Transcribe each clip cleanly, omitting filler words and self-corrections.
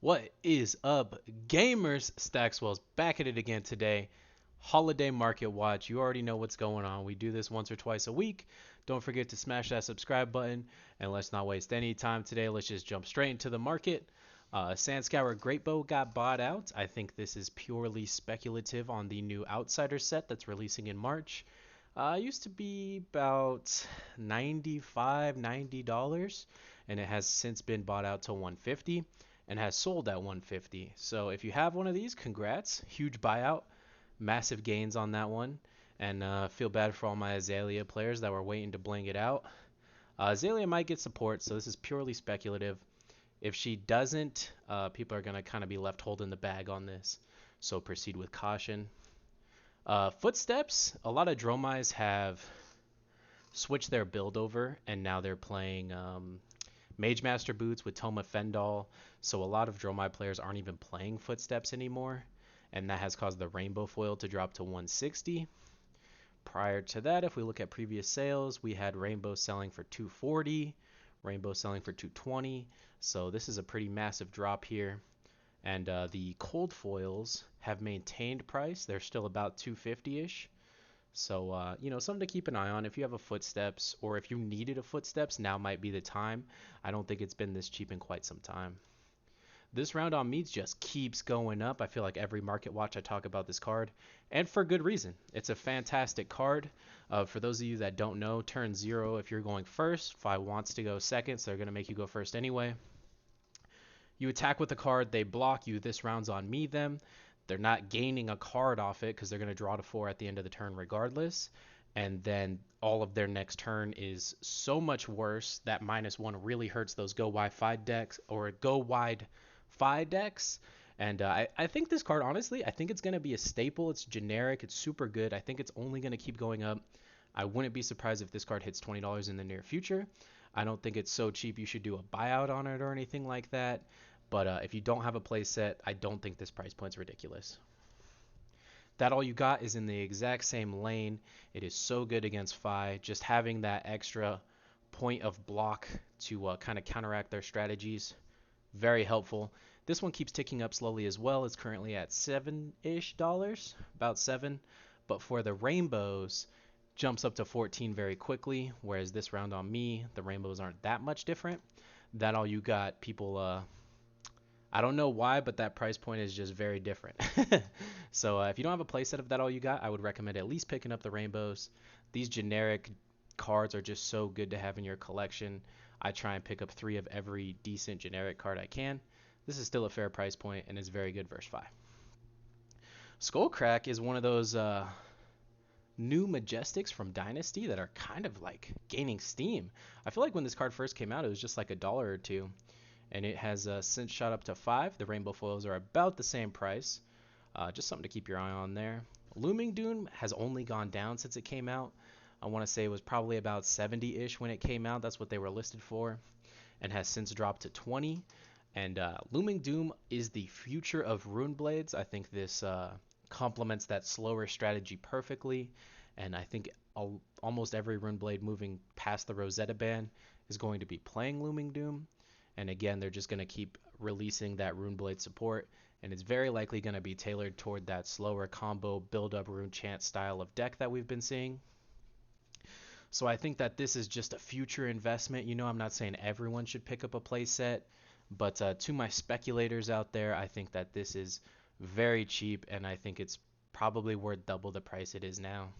What is up, gamers? Staxwell's back at it again today. Holiday market watch. You already know what's going on. We do this once or twice a week. Don't forget to smash that subscribe button. And let's not waste any time today. Let's just jump straight into the market. Sandscour Great Bow got bought out. I think this is purely speculative on the new Outsider set that's releasing in March. Used to be about $95, $90, and it has since been bought out to 150 and has sold at 150. So if you have one of these, congrats. Huge buyout, massive gains on that one. And feel bad for all my Azalea players that were waiting to bling it out. Azalea might get support, so this is purely speculative. If she doesn't, people are going to kind of be left holding the bag on this. So proceed with caution. Footsteps, a lot of Dromais have switched their build over, and now they're playing Mage Master boots with Toma Fendal, so a lot of Dromai players aren't even playing Footsteps anymore, and that has caused the Rainbow foil to drop to 160. Prior to that, if we look at previous sales, we had Rainbow selling for 240, Rainbow selling for 220, so this is a pretty massive drop here. And the cold foils have maintained price. They're still about 250-ish. So, something to keep an eye on. If you have a Footsteps, or if you needed a Footsteps, now might be the time. I don't think it's been this cheap in quite some time. This round on meats just keeps going up. I feel like every market watch I talk about this card, and for good reason. It's a fantastic card. For those of you that don't know, turn 0 if you're going first. FaB wants to go second, so they're going to make you go first anyway. You attack with the card, they block you. This round's on me, them. They're not gaining a card off it because they're going to draw to 4 at the end of the turn regardless. And then all of their next turn is so much worse that -1 really hurts those go wide FaB decks or go wide FaB decks. And I think this card, honestly, I think it's going to be a staple. It's generic. It's super good. I think it's only going to keep going up. I wouldn't be surprised if this card hits $20 in the near future. I don't think it's so cheap you should do a buyout on it or anything like that. But if you don't have a play set, I don't think this price point's ridiculous. That all you got is in the exact same lane. It is so good against FaB. Just having that extra point of block to kind of counteract their strategies, very helpful. This one keeps ticking up slowly as well. It's currently at $7-ish, about 7. But for the rainbows, jumps up to 14 very quickly. Whereas this round on me, the rainbows aren't that much different. That all you got, people. I don't know why, but that price point is just very different. So if you don't have a playset of that all you got, I would recommend at least picking up the rainbows. These generic cards are just so good to have in your collection. I try and pick up 3 of every decent generic card I can. This is still a fair price point and is very good versus FaB. Skullcrack is one of those new Majestics from Dynasty that are kind of like gaining steam. I feel like when this card first came out, it was just like $1 or $2. And it has since shot up to 5. The rainbow foils are about the same price. Just something to keep your eye on there. Looming Doom has only gone down since it came out. I want to say it was probably about 70-ish when it came out. That's what they were listed for. And has since dropped to 20. And Looming Doom is the future of Rune Blades. I think this complements that slower strategy perfectly. And I think almost every Rune Blade moving past the Rosetta ban is going to be playing Looming Doom. And again, they're just going to keep releasing that Rune Blade support, and it's very likely going to be tailored toward that slower combo build-up Rune Chant style of deck that we've been seeing. So I think that this is just a future investment. I'm not saying everyone should pick up a playset, but to my speculators out there, I think that this is very cheap, and I think it's probably worth double the price it is now.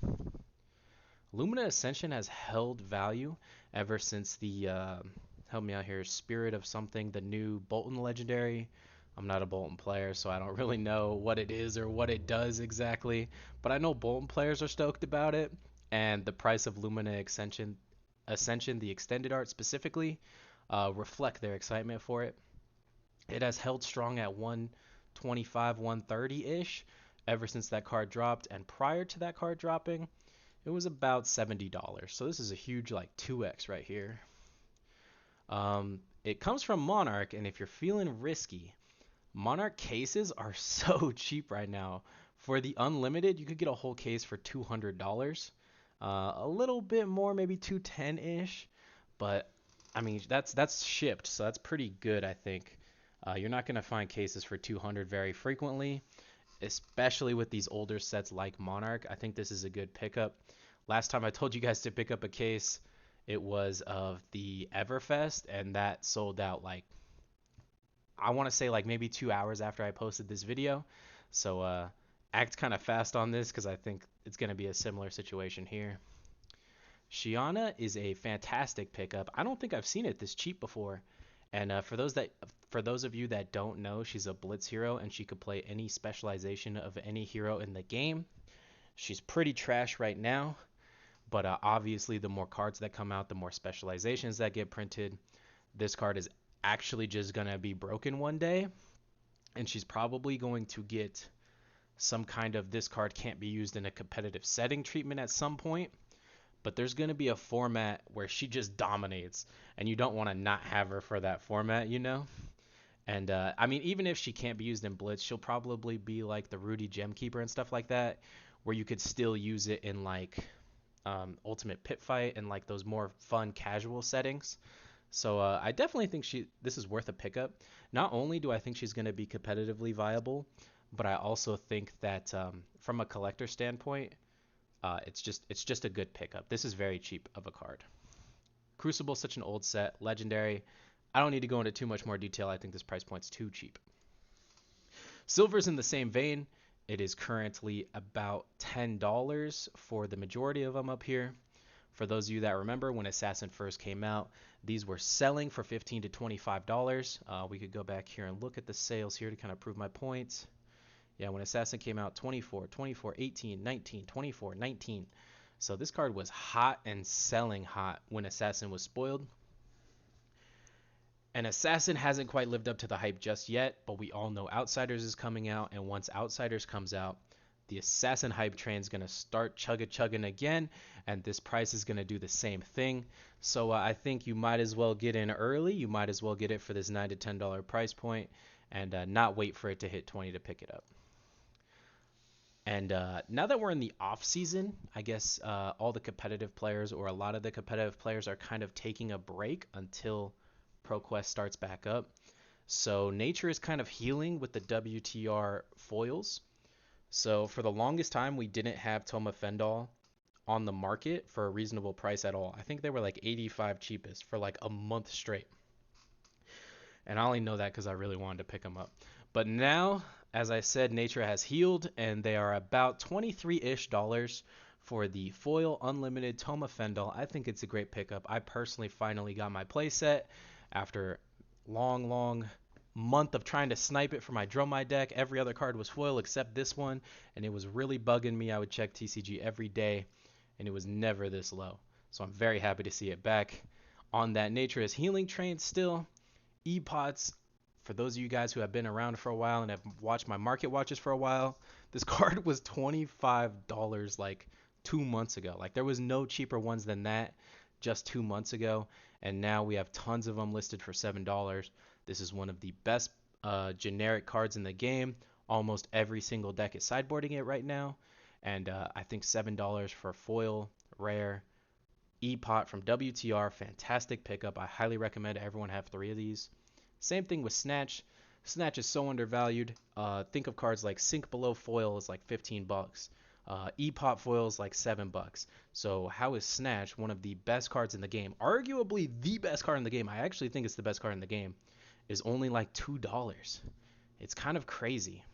Lumina Ascension has held value ever since the help me out here, Spirit of something, the new Bolton legendary. I'm not a Bolton player, so I don't really know what it is or what it does exactly, but I know Bolton players are stoked about it, and the price of Lumina Ascension, the extended art specifically, reflect their excitement for it. It has held strong at 125, 130-ish ever since that card dropped, and prior to that card dropping, it was about $70. So this is a huge like 2x right here. It comes from Monarch, and if you're feeling risky, Monarch cases are so cheap right now. For the unlimited, you could get a whole case for $200. A little bit more, maybe 210-ish, but I mean that's shipped, so that's pretty good, I think. You're not going to find cases for 200 very frequently, especially with these older sets like Monarch. I think this is a good pickup. Last time I told you guys to pick up a case, it was of the Everfest, and that sold out like, I want to say like maybe 2 hours after I posted this video. So act kind of fast on this because I think it's going to be a similar situation here. Shiana is a fantastic pickup. I don't think I've seen it this cheap before. And for those of you that don't know, she's a blitz hero and she could play any specialization of any hero in the game. She's pretty trash right now, but obviously the more cards that come out, the more specializations that get printed. This card is actually just gonna be broken one day, and she's probably going to get some kind of this card can't be used in a competitive setting treatment at some point. But there's going to be a format where she just dominates, and you don't want to not have her for that format, you know? And I mean, even if she can't be used in Blitz, she'll probably be like the Rudy Gemkeeper and stuff like that, where you could still use it in like Ultimate Pit Fight and like those more fun casual settings. So I definitely think this is worth a pickup. Not only do I think she's going to be competitively viable, but I also think that from a collector standpoint, it's just a good pickup. This is very cheap of a card. Crucible's such an old set, legendary. I don't need to go into too much more detail. I think this price point's too cheap. Silver's in the same vein. It is currently about $10 for the majority of them up here. For those of you that remember when Assassin first came out, these were selling for $15 to $25. We could go back here and look at the sales here to kind of prove my points. Yeah, when Assassin came out, 24, 24, 18, 19, 24, 19. So this card was hot and selling hot when Assassin was spoiled. And Assassin hasn't quite lived up to the hype just yet, but we all know Outsiders is coming out, and once Outsiders comes out, the Assassin hype train is going to start chugging again, and this price is going to do the same thing. So I think you might as well get in early. You might as well get it for this $9 to $10 price point, and not wait for it to hit 20 to pick it up. And now that we're in the off season, I guess all the competitive players, or a lot of the competitive players, are kind of taking a break until ProQuest starts back up. So nature is kind of healing with the WTR foils. So for the longest time, we didn't have Toma Fendal on the market for a reasonable price at all. I think they were like 85 cheapest for like a month straight. And I only know that because I really wanted to pick them up. But now, as I said, nature has healed, and they are about $23-ish for the foil unlimited Toma Fendal. I think it's a great pickup. I personally finally got my playset after long month of trying to snipe it for my Dromai deck. Every other card was foil except this one, and it was really bugging me. I would check TCG every day, and it was never this low. So I'm very happy to see it back. On that nature is healing train still. E-Pots, for those of you guys who have been around for a while and have watched my market watches for a while, this card was $25 like 2 months ago. Like there was no cheaper ones than that just 2 months ago, and now we have tons of them listed for $7. This is one of the best generic cards in the game. Almost every single deck is sideboarding it right now, and I think $7 for foil rare E-Pot from WTR, fantastic pickup. I highly recommend everyone have 3 of these. Same thing with Snatch. Snatch is so undervalued. Think of cards like Sink Below Foil is like $15. E-Pot Foil is like $7. So how is Snatch one of the best cards in the game? Arguably the best card in the game. I actually think it's the best card in the game. Is only like $2. It's kind of crazy.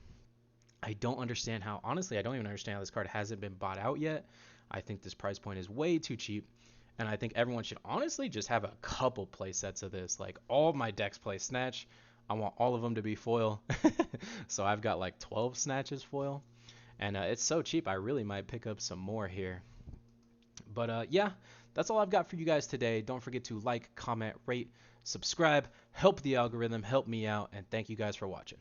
I don't understand how. Honestly, I don't even understand how this card hasn't been bought out yet. I think this price point is way too cheap. And I think everyone should honestly just have a couple play sets of this. Like all of my decks play Snatch. I want all of them to be foil. So I've got like 12 Snatches foil. And it's so cheap, I really might pick up some more here. But yeah, that's all I've got for you guys today. Don't forget to like, comment, rate, subscribe, help the algorithm, help me out, and thank you guys for watching.